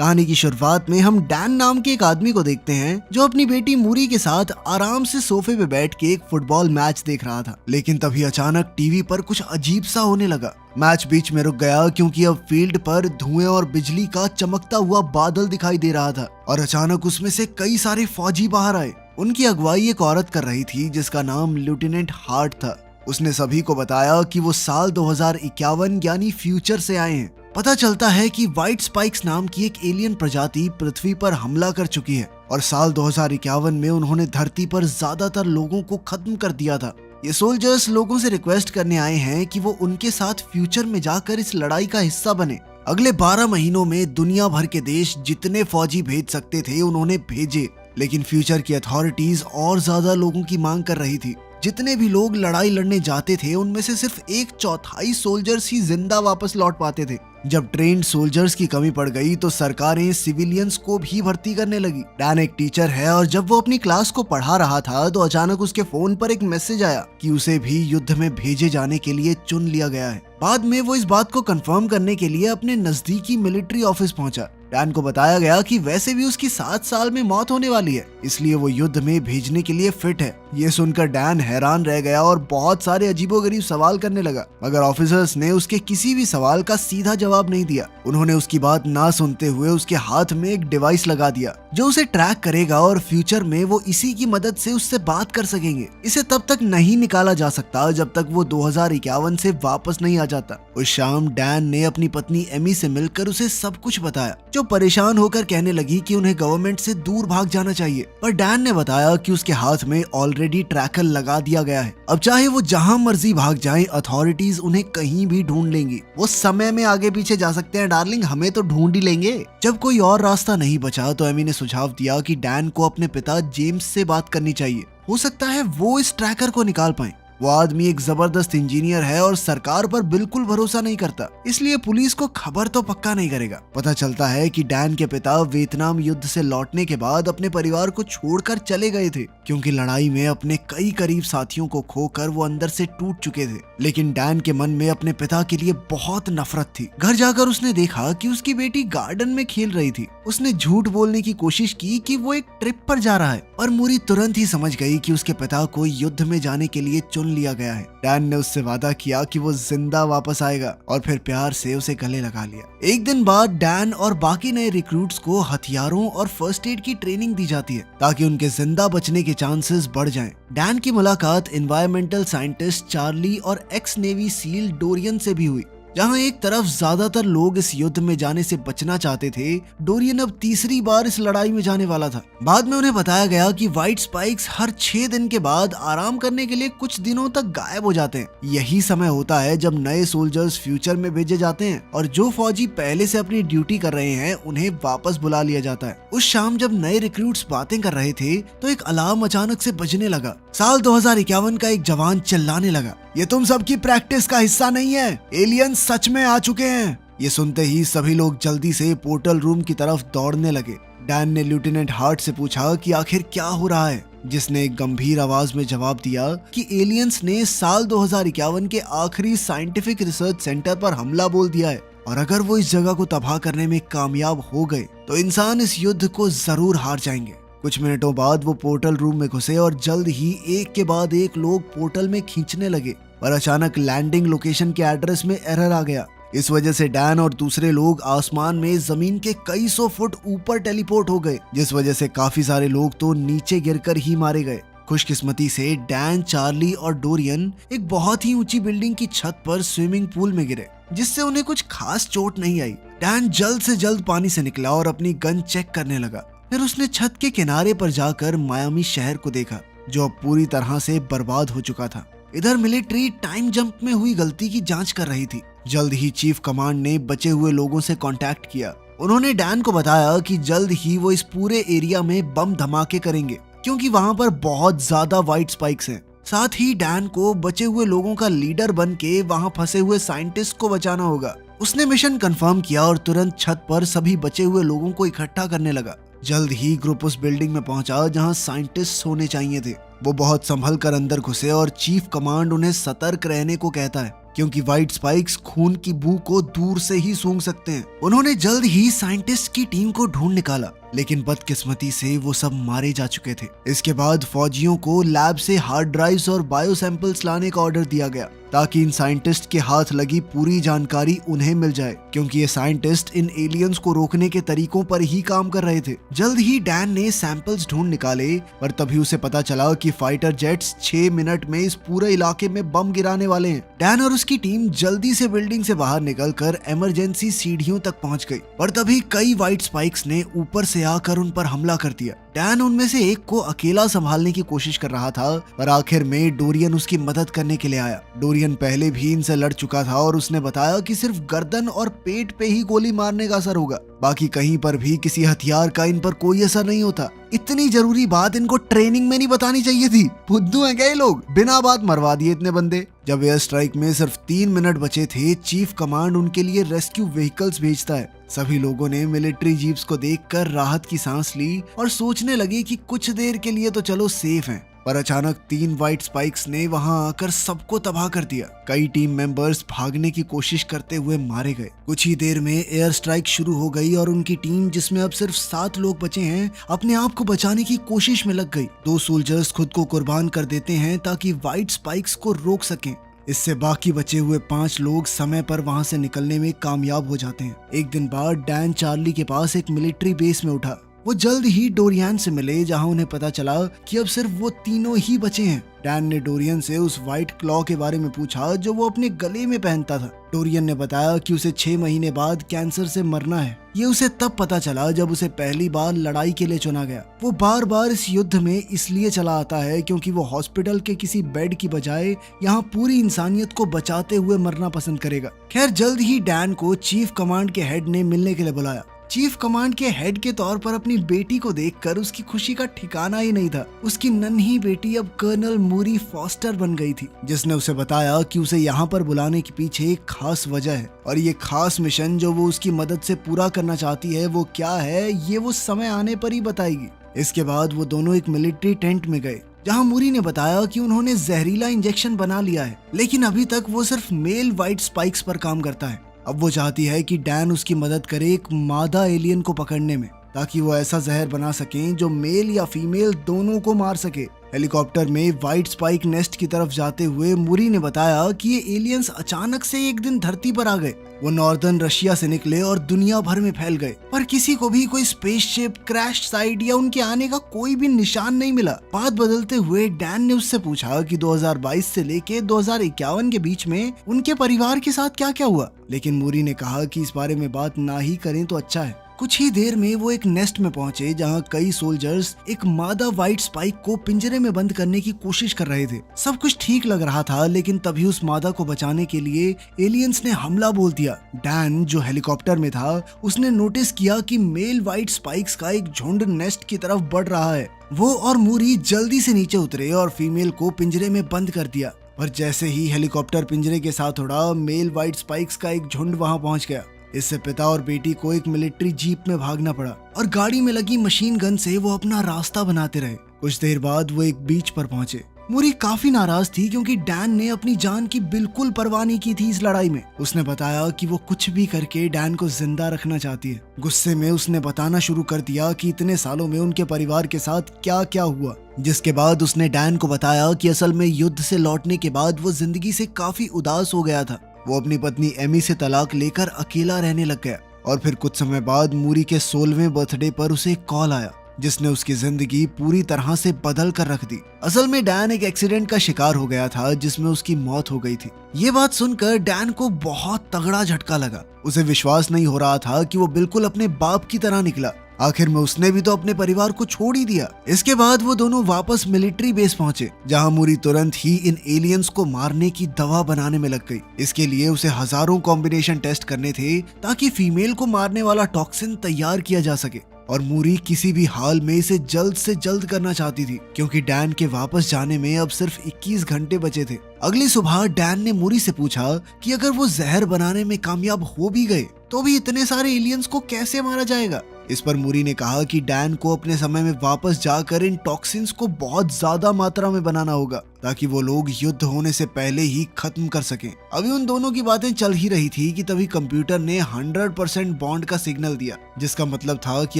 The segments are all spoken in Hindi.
कहानी की शुरुआत में हम डैन नाम के एक आदमी को देखते हैं जो अपनी बेटी मूरी के साथ आराम से सोफे पे बैठ के एक फुटबॉल मैच देख रहा था। लेकिन तभी अचानक टीवी पर कुछ अजीब सा होने लगा। मैच बीच में रुक गया क्योंकि अब फील्ड पर धुएं और बिजली का चमकता हुआ बादल दिखाई दे रहा था और अचानक उसमें से कई सारे फौजी बाहर आए। उनकी अगुवाई एक औरत कर रही थी जिसका नाम लेफ्टिनेंट हार्ट था। उसने सभी को बताया कि वो साल 2051 यानी फ्यूचर से आए हैं। पता चलता है कि व्हाइट स्पाइक्स नाम की एक एलियन प्रजाति पृथ्वी पर हमला कर चुकी है और साल 2051 में उन्होंने धरती पर ज्यादातर लोगों को खत्म कर दिया था। ये सोल्जर्स लोगों से रिक्वेस्ट करने आए हैं कि वो उनके साथ फ्यूचर में जाकर इस लड़ाई का हिस्सा बने। अगले 12 महीनों में दुनिया भर के देश जितने फौजी भेज सकते थे उन्होंने भेजे, लेकिन फ्यूचर की अथॉरिटीज और ज्यादा लोगों की मांग कर रही थी। जितने भी लोग लड़ाई लड़ने जाते थे उनमें से सिर्फ 1/4 सोल्जर्स ही जिंदा वापस लौट पाते थे। जब ट्रेन्ड सोल्जर्स की कमी पड़ गई तो सरकारें सिविलियंस को भी भर्ती करने लगी। डैन एक टीचर है और जब वो अपनी क्लास को पढ़ा रहा था तो अचानक उसके फोन पर एक मैसेज आया कि उसे भी युद्ध में भेजे जाने के लिए चुन लिया गया है। बाद में वो इस बात को कंफर्म करने के लिए अपने नजदीकी मिलिट्री ऑफिस पहुंचा। डैन को बताया गया कि वैसे भी उसकी 7 साल में मौत होने वाली है, इसलिए वो युद्ध में भेजने के लिए फिट है। ये सुनकर डैन हैरान रह गया और बहुत सारे अजीबोगरीब सवाल करने लगा, मगर ऑफिसर्स ने उसके किसी भी सवाल का सीधा जवाब नहीं दिया। उन्होंने उसकी बात ना सुनते हुए उसके हाथ में एक डिवाइस लगा दिया जो उसे ट्रैक करेगा और फ्यूचर में वो इसी की मदद से उससे बात कर सकेंगे। इसे तब तक नहीं निकाला जा सकता जब तक वो 2051 से वापस नहीं आ जाता। उस शाम डैन ने अपनी पत्नी एमी से मिलकर उसे सब कुछ बताया, जो परेशान होकर कहने लगी कि उन्हें गवर्नमेंट से दूर भाग जाना चाहिए। पर डैन ने बताया कि उसके हाथ में ऑलरेडी ट्रैकर लगा दिया गया है। अब चाहे वो जहां मर्जी भाग जाएं, अथॉरिटीज उन्हें कहीं भी ढूंढ लेंगी। वो समय में आगे पीछे जा सकते हैं डार्लिंग, हमें तो ढूंढ ही लेंगे। जब कोई और रास्ता नहीं बचा तो एमी ने सुझाव दिया कि डैन को अपने पिता जेम्स से बात करनी चाहिए। हो सकता है वो इस ट्रैकर को निकाल पाए। वो आदमी एक जबरदस्त इंजीनियर है और सरकार पर बिल्कुल भरोसा नहीं करता, इसलिए पुलिस को खबर तो पक्का नहीं करेगा। पता चलता है कि डैन के पिता वियतनाम युद्ध से लौटने के बाद अपने परिवार को छोड़कर चले गए थे, क्योंकि लड़ाई में अपने कई करीब साथियों को खोकर वो अंदर से टूट चुके थे। लेकिन डैन के मन में अपने पिता के लिए बहुत नफरत थी। घर जाकर उसने देखा कि उसकी बेटी गार्डन में खेल रही थी। उसने झूठ बोलने की कोशिश की कि वो एक ट्रिप पर जा रहा है, और मूरी तुरंत ही समझ गई कि उसके पिता को युद्ध में जाने के लिए चुन लिया गया है। डैन ने उससे वादा किया कि वो जिंदा वापस आएगा और फिर प्यार से उसे गले लगा लिया। एक दिन बाद डैन और बाकी नए रिक्रूट्स को हथियारों और फर्स्ट एड की ट्रेनिंग दी जाती है ताकि उनके जिंदा बचने के चांसेस बढ़ जाएं। डैन की मुलाकात एनवायरमेंटल साइंटिस्ट चार्ली और एक्स नेवी सील डोरियन से भी हुई। जहां एक तरफ ज्यादातर लोग इस युद्ध में जाने से बचना चाहते थे, डोरियन अब तीसरी बार इस लड़ाई में जाने वाला था। बाद में उन्हें बताया गया कि व्हाइट स्पाइक्स हर 6 दिन के बाद आराम करने के लिए कुछ दिनों तक गायब हो जाते हैं। यही समय होता है जब नए सोल्जर्स फ्यूचर में भेजे जाते हैं और जो फौजी पहले से अपनी ड्यूटी कर रहे हैं उन्हें वापस बुला लिया जाता है। उस शाम जब नए रिक्रूट्स बातें कर रहे थे तो एक अलार्म अचानक से बजने लगा। साल 2051 का एक जवान चिल्लाने लगा, ये तुम सबकी प्रैक्टिस का हिस्सा नहीं है, एलियंस सच में आ चुके हैं। ये सुनते ही सभी लोग जल्दी से पोर्टल रूम की तरफ दौड़ने लगे। डैन ने लेफ्टिनेंट हार्ट से पूछा कि आखिर क्या हो रहा है, जिसने एक गंभीर आवाज में जवाब दिया कि एलियंस ने साल 2051 के आखिरी साइंटिफिक रिसर्च सेंटर पर हमला बोल दिया है, और अगर वो इस जगह को तबाह करने में कामयाब हो गए तो इंसान इस युद्ध को जरूर हार जाएंगे। कुछ मिनटों बाद वो पोर्टल रूम में घुसे और जल्द ही एक के बाद एक लोग पोर्टल में खींचने लगे, पर अचानक लैंडिंग लोकेशन के एड्रेस में एरर आ गया। इस वजह से डैन और दूसरे लोग आसमान में जमीन के कई 100 फुट ऊपर टेलीपोर्ट हो गए, जिस वजह से काफी सारे लोग तो नीचे गिरकर ही मारे गए। खुशकिस्मती से डैन, चार्ली और डोरियन एक बहुत ही ऊंची बिल्डिंग की छत पर स्विमिंग पूल में गिरे, जिससे उन्हें कुछ खास चोट नहीं आई। डैन जल्द से जल्द पानी से निकला और अपनी गन चेक करने लगा। फिर उसने छत के किनारे पर जाकर मायामी शहर को देखा, जो अब पूरी तरह से बर्बाद हो चुका था। इधर मिलिट्री टाइम जंप में हुई गलती की जांच कर रही थी। जल्द ही चीफ कमांड ने बचे हुए लोगों से कांटेक्ट किया। उन्होंने डैन को बताया कि जल्द ही वो इस पूरे एरिया में बम धमाके करेंगे, क्योंकि वहां पर बहुत ज्यादा व्हाइट स्पाइक्स हैं। साथ ही डैन को बचे हुए लोगों का लीडर बन के वहां फंसे हुए साइंटिस्ट को बचाना होगा। उसने मिशन कंफर्म किया और तुरंत छत पर सभी बचे हुए लोगों को इकट्ठा करने लगा। जल्द ही ग्रुप उस बिल्डिंग में पहुंचा जहां साइंटिस्ट होने चाहिए थे। वो बहुत संभल कर अंदर घुसे और चीफ कमांड उन्हें सतर्क रहने को कहता है। क्योंकि व्हाइट स्पाइक्स खून की बू को दूर से ही सूंघ सकते हैं। उन्होंने जल्द ही साइंटिस्ट की टीम को ढूंढ निकाला, लेकिन बदकिस्मती से वो सब मारे जा चुके थे। इसके बाद फौजियों को लैब से हार्ड ड्राइव्स और बायो सैंपल्स लाने का ऑर्डर दिया गया ताकि इन साइंटिस्ट के हाथ लगी पूरी जानकारी उन्हें मिल जाए, क्योंकि ये साइंटिस्ट इन एलियंस को रोकने के तरीकों पर ही काम कर रहे थे। जल्द ही डैन ने सैंपल्स ढूंढ निकाले, पर तभी उसे पता चला कि फाइटर जेट्स 6 मिनट में इस पूरे इलाके में बम गिराने वाले हैं। डैन और उसकी टीम जल्दी से बिल्डिंग से बाहर निकलकर इमरजेंसी सीढ़ियों तक पहुंच गई, पर तभी कई व्हाइट स्पाइक्स ने ऊपर से आकर उन पर हमला कर दिया। डैन उनमें से एक को अकेला संभालने की कोशिश कर रहा था, पर आखिर में डोरियन उसकी मदद करने के लिए आया। डोरियन पहले भी इनसे लड़ चुका था और उसने बताया कि सिर्फ गर्दन और पेट पे ही गोली मारने का असर होगा, बाकी कहीं पर भी किसी हथियार का इन पर कोई असर नहीं होता। इतनी जरूरी बात इनको ट्रेनिंग में नहीं बतानी चाहिए थी। बुद्धू हैं क्या ये लोग, बिना बात मरवा दिए इतने बंदे। जब एयर स्ट्राइक में सिर्फ 3 मिनट बचे थे, चीफ कमांड उनके लिए रेस्क्यू व्हीकल्स भेजता है। सभी लोगों ने मिलिट्री जीप्स को देखकर राहत की सांस ली और सोचने लगे कि कुछ देर के लिए तो चलो सेफ हैं। पर अचानक 3 व्हाइट स्पाइक्स ने वहां आकर सबको तबाह कर दिया। कई टीम मेंबर्स भागने की कोशिश करते हुए मारे गए। कुछ ही देर में एयर स्ट्राइक शुरू हो गई और उनकी टीम, जिसमें अब सिर्फ 7 लोग बचे हैं, अपने आप को बचाने की कोशिश में लग गई। 2 सोल्जर्स खुद को कुर्बान कर देते हैं ताकि व्हाइट स्पाइक्स को रोक सकें। इससे बाकी बचे हुए 5 लोग समय पर वहां से निकलने में कामयाब हो जाते हैं। एक दिन बाद डैन चार्ली के पास एक मिलिट्री बेस में उठा। वो जल्द ही डोरियन से मिले, जहां उन्हें पता चला कि अब सिर्फ वो तीनों ही बचे हैं। डैन ने डोरियन से उस व्हाइट क्लॉ के बारे में पूछा जो वो अपने गले में पहनता था। डोरियन ने बताया कि उसे 6 महीने बाद कैंसर से मरना है। ये उसे तब पता चला जब उसे पहली बार लड़ाई के लिए चुना गया। वो बार बार इस युद्ध में इसलिए चला आता है क्योंकि वो हॉस्पिटल के किसी बेड की बजाय यहाँ पूरी इंसानियत को बचाते हुए मरना पसंद करेगा। खैर, जल्द ही डैन को चीफ कमांड के हेड ने मिलने के लिए बुलाया। चीफ कमांड के हेड के तौर पर अपनी बेटी को देखकर उसकी खुशी का ठिकाना ही नहीं था। उसकी नन्ही बेटी अब कर्नल मूरी फॉस्टर बन गई थी, जिसने उसे बताया कि उसे यहाँ पर बुलाने के पीछे एक खास वजह है और ये खास मिशन जो वो उसकी मदद से पूरा करना चाहती है वो क्या है, ये वो समय आने पर ही बताएगी। इसके बाद वो दोनों एक मिलिट्री टेंट में गए, जहां मूरी ने बताया कि उन्होंने जहरीला इंजेक्शन बना लिया है, लेकिन अभी तक वो सिर्फ मेल व्हाइट स्पाइक्स पर काम करता है। अब वो चाहती है कि डैन उसकी मदद करे एक मादा एलियन को पकड़ने में, ताकि वो ऐसा जहर बना सकें जो मेल या फीमेल दोनों को मार सके। हेलीकॉप्टर में व्हाइट स्पाइक नेस्ट की तरफ जाते हुए मूरी ने बताया कि ये एलियंस अचानक से एक दिन धरती पर आ गए। वो नॉर्दर्न रशिया से निकले और दुनिया भर में फैल गए, पर किसी को भी कोई स्पेसशिप, क्रैश साइट या उनके आने का कोई भी निशान नहीं मिला। बात बदलते हुए डैन ने उससे पूछा कि 2022 से लेके 2051 के बीच में उनके परिवार के साथ क्या क्या हुआ, लेकिन मूरी ने कहा कि इस बारे में बात ना ही करें तो अच्छा है। कुछ ही देर में वो एक नेस्ट में पहुंचे, जहां कई सोल्जर्स एक मादा व्हाइट स्पाइक को पिंजरे में बंद करने की कोशिश कर रहे थे। सब कुछ ठीक लग रहा था, लेकिन तभी उस मादा को बचाने के लिए एलियंस ने हमला बोल दिया। डैन, जो हेलीकॉप्टर में था, उसने नोटिस किया कि मेल व्हाइट स्पाइक्स का एक झुंड नेस्ट की तरफ बढ़ रहा है। वो और मूरी जल्दी से नीचे उतरे और फीमेल को पिंजरे में बंद कर दिया, पर जैसे ही हेलीकॉप्टर पिंजरे के साथ उड़ा, मेल व्हाइट स्पाइक्स का एक झुंड वहां पहुंच गया। इससे पिता और बेटी को एक मिलिट्री जीप में भागना पड़ा और गाड़ी में लगी मशीन गन से वो अपना रास्ता बनाते रहे। कुछ देर बाद वो एक बीच पर पहुंचे। मूरी काफी नाराज थी क्योंकि डैन ने अपनी जान की बिल्कुल परवाह नहीं की थी इस लड़ाई में। उसने बताया कि वो कुछ भी करके डैन को जिंदा रखना चाहती है। गुस्से में उसने बताना शुरू कर दिया कि इतने सालों में उनके परिवार के साथ क्या क्या हुआ, जिसके बाद उसने डैन को बताया कि असल में युद्ध से लौटने के बाद वो जिंदगी से काफी उदास हो गया था। वो अपनी पत्नी एमी से तलाक लेकर अकेला रहने लग गया और फिर कुछ समय बाद मूरी के 16वें बर्थडे पर उसे एक कॉल आया, जिसने उसकी जिंदगी पूरी तरह से बदल कर रख दी। असल में डैन एक एक्सीडेंट का शिकार हो गया था, जिसमें उसकी मौत हो गई थी। ये बात सुनकर डैन को बहुत तगड़ा झटका लगा। उसे विश्वास नहीं हो रहा था कि वो बिल्कुल अपने बाप की तरह निकला। आखिर में उसने भी तो अपने परिवार को छोड़ ही दिया। इसके बाद वो दोनों वापस मिलिट्री बेस पहुंचे, जहां मूरी तुरंत ही इन एलियंस को मारने की दवा बनाने में लग गई। इसके लिए उसे हजारों कॉम्बिनेशन टेस्ट करने थे ताकि फीमेल को मारने वाला टॉक्सिन तैयार किया जा सके, और मूरी किसी भी हाल में इसे जल्द से जल्द करना चाहती थी क्योंकि डैन के वापस जाने में अब सिर्फ 21 घंटे बचे थे। अगली सुबह डैन ने मूरी से पूछा कि अगर वो जहर बनाने में कामयाब हो भी गए तो भी इतने सारे एलियंस को कैसे मारा जाएगा। इस पर मूरी ने कहा कि डैन को अपने समय में वापस जाकर इन टॉक्सिन्स को बहुत ज्यादा मात्रा में बनाना होगा ताकि वो लोग युद्ध होने से पहले ही खत्म कर सकें। अभी उन दोनों की बातें चल ही रही थी कि तभी कंप्यूटर ने 100% बॉन्ड का सिग्नल दिया, जिसका मतलब था कि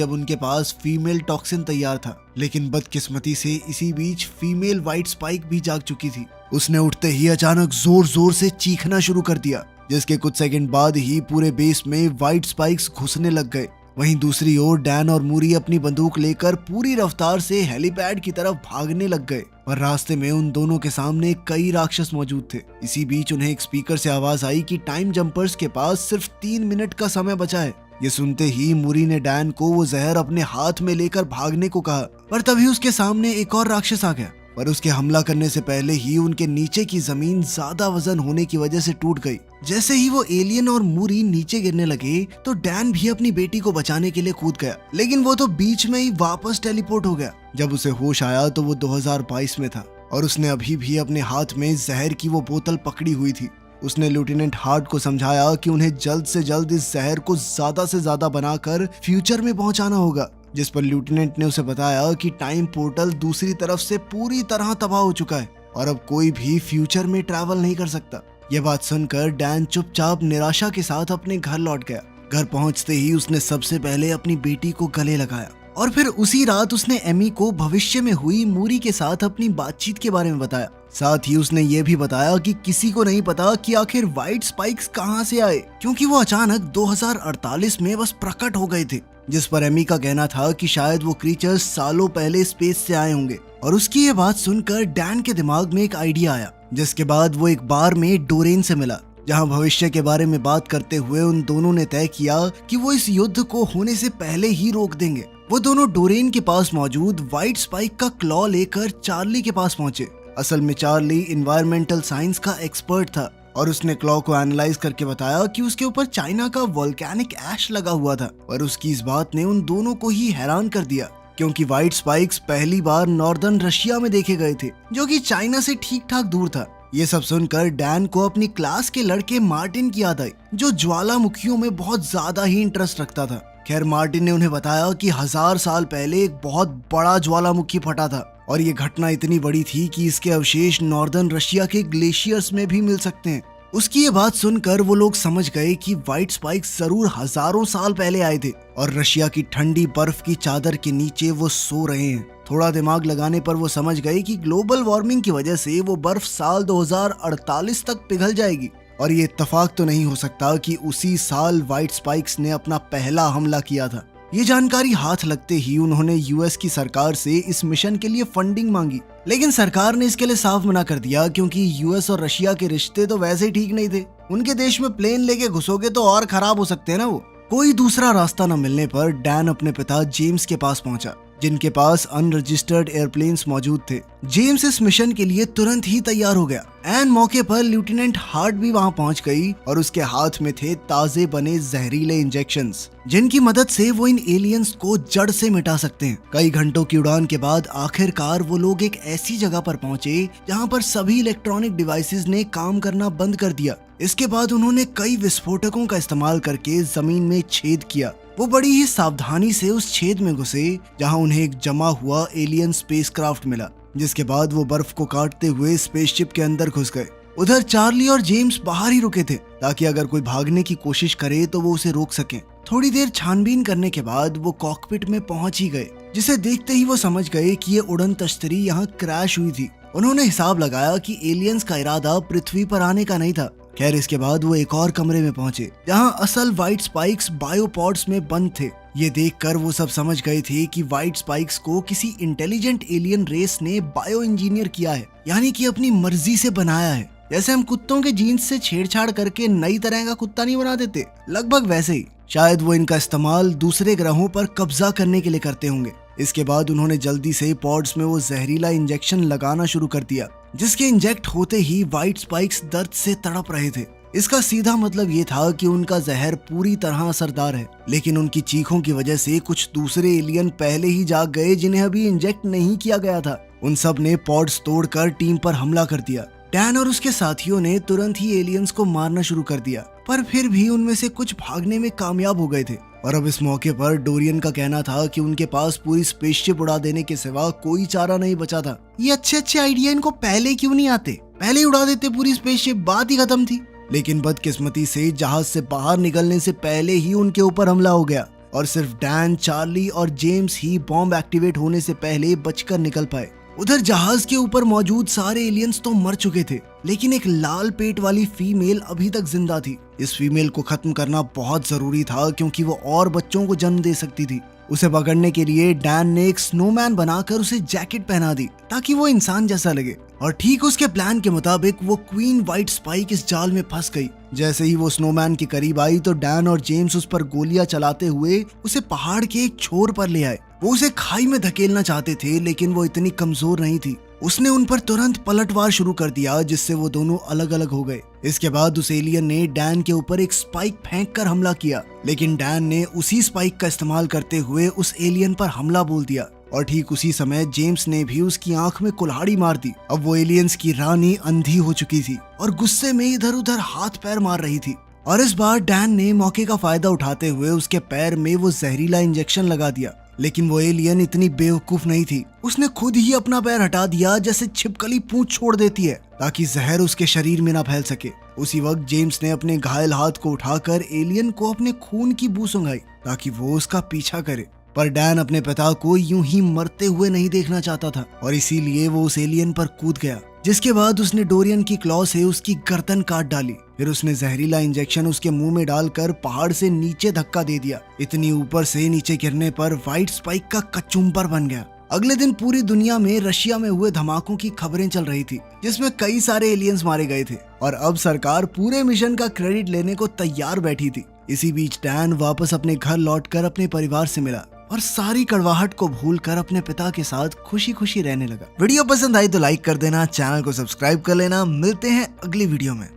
अब उनके पास फीमेल टॉक्सिन तैयार था। लेकिन बदकिस्मती से इसी बीच फीमेल व्हाइट स्पाइक भी जाग चुकी थी। उसने उठते ही अचानक जोर जोर से चीखना शुरू कर दिया, जिसके कुछ सेकंड बाद ही पूरे बेस में व्हाइट स्पाइक्स घुसने लग गए। वहीं दूसरी ओर डैन और मूरी अपनी बंदूक लेकर पूरी रफ्तार से हेलीपैड की तरफ भागने लग गए और रास्ते में उन दोनों के सामने कई राक्षस मौजूद थे। इसी बीच उन्हें एक स्पीकर से आवाज आई कि टाइम जंपर्स के पास सिर्फ 3 मिनट का समय बचा है। ये सुनते ही मूरी ने डैन को वो जहर अपने हाथ में लेकर भागने को कहा, पर तभी उसके सामने एक और राक्षस आ गया। पर उसके हमला करने से पहले ही उनके नीचे की जमीन ज्यादा वजन होने की वजह से टूट गई। जैसे ही वो एलियन और मूरी नीचे गिरने लगे तो डैन भी अपनी बेटी को बचाने के लिए कूद गया, लेकिन वो तो बीच में ही वापस टेलीपोर्ट हो गया। जब उसे होश आया तो वो 2022 में था और उसने अभी भी अपने हाथ में जहर की वो बोतल पकड़ी हुई थी। उसने लेफ्टिनेंट हार्ट को समझाया कि उन्हें जल्द से जल्द इस जहर को ज्यादा से ज्यादा बनाकर फ्यूचर में पहुंचाना होगा, जिस पर लेफ्टिनेंट ने उसे बताया कि टाइम पोर्टल दूसरी तरफ से पूरी तरह तबाह हो चुका है और अब कोई भी फ्यूचर में ट्रैवल नहीं कर सकता। ये बात सुनकर डैन चुपचाप निराशा के साथ अपने घर लौट गया। घर पहुंचते ही उसने सबसे पहले अपनी बेटी को गले लगाया और फिर उसी रात उसने एमी को भविष्य में हुई मूरी के साथ अपनी बातचीत के बारे में बताया। साथ ही उसने ये भी बताया कि किसी को नहीं पता कि आखिर व्हाइट स्पाइक्स कहां से आए, क्योंकि वो अचानक 2048 में बस प्रकट हो गए थे। जिस पर एमी का कहना था कि शायद वो क्रीचर्स सालों पहले स्पेस से आए होंगे। और उसकी ये बात सुनकर डैन के दिमाग में एक आइडिया आया, जिसके बाद वो एक बार में डोरेन से मिला, जहां भविष्य के बारे में बात करते हुए उन दोनों ने तय किया कि वो इस युद्ध को होने से पहले ही रोक देंगे। वो दोनों डोरेन के पास मौजूद व्हाइट स्पाइक का क्लॉ लेकर चार्ली के पास पहुंचे। असल में चार्ली इन्वायरमेंटल साइंस का एक्सपर्ट था और उसने क्लॉ को एनालाइज करके बताया कि उसके ऊपर चाइना का वोल्केनिक ऐश लगा हुआ था। और उसकी इस बात ने उन दोनों को ही हैरान कर दिया, क्योंकि व्हाइट स्पाइक्स पहली बार नॉर्दर्न रशिया में देखे गए थे, जो कि चाइना से ठीक ठाक दूर था। ये सब सुनकर डैन को अपनी क्लास के लड़के मार्टिन की याद आई, जो ज्वालामुखियों में बहुत ज्यादा ही इंटरेस्ट रखता था। खैर, मार्टिन ने उन्हें बताया कि 1000 साल पहले एक बहुत बड़ा ज्वालामुखी फटा था और ये घटना इतनी बड़ी थी कि इसके अवशेष नॉर्दर्न रशिया के ग्लेशियर्स में भी मिल सकते हैं। उसकी ये बात सुनकर वो लोग समझ गए कि व्हाइट स्पाइक्स जरूर हजारों साल पहले आए थे और रशिया की ठंडी बर्फ की चादर के नीचे वो सो रहे हैं। थोड़ा दिमाग लगाने पर वो समझ गए कि ग्लोबल वार्मिंग की वजह से वो बर्फ साल 2048 तक पिघल जाएगी। और ये इत्तेफाक तो नहीं हो सकता कि उसी साल व्हाइट स्पाइक्स ने अपना पहला हमला किया था। ये जानकारी हाथ लगते ही उन्होंने यूएस की सरकार से इस मिशन के लिए फंडिंग मांगी, लेकिन सरकार ने इसके लिए साफ मना कर दिया, क्योंकि यूएस और रशिया के रिश्ते तो वैसे ही ठीक नहीं थे। उनके देश में प्लेन लेके घुसोगे तो और खराब हो सकते हैं ना वो। कोई दूसरा रास्ता न मिलने पर डैन अपने पिता जेम्स के पास पहुंचा, जिनके पास अनरजिस्टर्ड एयरप्लेन्स मौजूद थे। जेम्स इस मिशन के लिए तुरंत ही तैयार हो गया। एन मौके पर लेफ्टिनेंट हार्ट भी वहां पहुंच गई और उसके हाथ में थे ताजे बने जहरीले इंजेक्शंस, जिनकी मदद से वो इन एलियंस को जड़ से मिटा सकते हैं। कई घंटों की उड़ान के बाद आखिरकार वो लोग एक ऐसी जगह पर पहुंचे जहां पर सभी इलेक्ट्रॉनिक डिवाइसेस ने काम करना बंद कर दिया। इसके बाद उन्होंने कई विस्फोटकों का इस्तेमाल करके जमीन में छेद किया। वो बड़ी ही सावधानी से उस छेद में घुसे जहां उन्हें एक जमा हुआ एलियन स्पेसक्राफ्ट मिला, जिसके बाद वो बर्फ को काटते हुए स्पेसशिप के अंदर घुस गए। उधर चार्ली और जेम्स बाहर ही रुके थे ताकि अगर कोई भागने की कोशिश करे तो वो उसे रोक सके। थोड़ी देर छानबीन करने के बाद वो कॉकपिट में पहुंच ही गए, जिसे देखते ही वो समझ गए कि ये उड़न तश्तरी यहाँ क्रैश हुई थी। उन्होंने हिसाब लगाया कि एलियंस का इरादा पृथ्वी पर आने का नहीं था। खैर, इसके बाद वो एक और कमरे में पहुंचे जहां असल व्हाइट स्पाइक्स बायोपॉड्स में बंद थे। ये देखकर वो सब समझ गए थे कि व्हाइट स्पाइक्स को किसी इंटेलिजेंट एलियन रेस ने बायो इंजीनियर किया है, यानी कि अपनी मर्जी से बनाया है। जैसे हम कुत्तों के जीन्स से छेड़छाड़ करके नई तरह का कुत्ता नहीं बना देते, लगभग वैसे ही। शायद वो इनका इस्तेमाल दूसरे ग्रहों पर कब्जा करने के लिए करते होंगे। इसके बाद उन्होंने जल्दी से पॉड्स में वो जहरीला इंजेक्शन लगाना शुरू कर दिया, जिसके इंजेक्ट होते ही व्हाइट स्पाइक्स दर्द से तड़प रहे थे। इसका सीधा मतलब ये था कि उनका जहर पूरी तरह असरदार है, लेकिन उनकी चीखों की वजह से कुछ दूसरे एलियन पहले ही जाग गए जिन्हें अभी इंजेक्ट नहीं किया गया था। उन सब ने पॉड्स तोड़कर टीम पर हमला कर दिया। डैन और उसके साथियों ने तुरंत ही एलियंस को मारना शुरू कर दिया, पर फिर भी उनमें से कुछ भागने में कामयाब हो गए थे। और अब इस मौके पर डोरियन का कहना था कि उनके पास पूरी स्पेसशिप उड़ा देने के सिवा कोई चारा नहीं बचा था। ये अच्छे आइडिया इनको पहले क्यों नहीं आते, पहले ही उड़ा देते पूरी स्पेसशिप, बात ही खत्म थी। लेकिन बदकिस्मती से जहाज से बाहर निकलने से पहले ही उनके ऊपर हमला हो गया और सिर्फ डैन, चार्ली और जेम्स ही बॉम्ब एक्टिवेट होने से पहले बचकर निकल पाए। उधर जहाज के ऊपर मौजूद सारे एलियंस तो मर चुके थे, लेकिन एक लाल पेट वाली फीमेल अभी तक जिंदा थी। इस फीमेल को खत्म करना बहुत जरूरी था क्योंकि वो और बच्चों को जन्म दे सकती थी। उसे पकड़ने के लिए डैन ने एक स्नोमैन बनाकर उसे जैकेट पहना दी ताकि वो इंसान जैसा लगे, और ठीक उसके प्लान के मुताबिक वो क्वीन व्हाइट स्पाइक इस जाल में फंस गई। जैसे ही वो स्नोमैन के करीब आई तो डैन और जेम्स उस पर गोलियां चलाते हुए उसे पहाड़ के एक छोर पर ले आए। वो उसे खाई में धकेलना चाहते थे, लेकिन वो इतनी कमजोर नहीं थी। उसने उन पर तुरंत पलटवार शुरू कर दिया, जिससे वो दोनों अलग अलग हो गए। इसके बाद उस एलियन ने डैन के ऊपर एक स्पाइक फेंक कर हमला किया, लेकिन डैन ने उसी स्पाइक का इस्तेमाल करते हुए उस एलियन पर हमला बोल दिया, और ठीक उसी समय जेम्स ने भी उसकी आंख में कुल्हाड़ी मार दी। अब वो एलियंस की रानी अंधी हो चुकी थी और गुस्से में इधर उधर हाथ पैर मार रही थी। और इस बार डैन ने मौके का फायदा उठाते हुए उसके पैर में वो जहरीला इंजेक्शन लगा दिया, लेकिन वो एलियन इतनी बेवकूफ नहीं थी। उसने खुद ही अपना पैर हटा दिया, जैसे छिपकली पूंछ छोड़ देती है ताकि जहर उसके शरीर में ना फैल सके। उसी वक्त जेम्स ने अपने घायल हाथ को उठाकर एलियन को अपने खून की बू सुंघाई ताकि वो उसका पीछा करे। पर डैन अपने पिता को यूं ही मरते हुए नहीं देखना चाहता था और इसीलिए वो उस एलियन पर कूद गया, जिसके बाद उसने डोरियन की क्लॉ से उसकी गर्दन काट डाली। फिर उसने जहरीला इंजेक्शन उसके मुंह में डालकर पहाड़ से नीचे धक्का दे दिया। इतनी ऊपर से नीचे गिरने पर व्हाइट स्पाइक का कचुम्बर बन गया। अगले दिन पूरी दुनिया में रशिया में हुए धमाकों की खबरें चल रही थी, जिसमें कई सारे एलियंस मारे गए थे, और अब सरकार पूरे मिशन का क्रेडिट लेने को तैयार बैठी थी। इसी बीच डैन वापस अपने घर लौटकर अपने परिवार से मिला और सारी कड़वाहट को भूलकर अपने पिता के साथ खुशी खुशी रहने लगा। वीडियो पसंद आई तो लाइक कर देना, चैनल को सब्सक्राइब कर लेना। मिलते हैं अगली वीडियो में।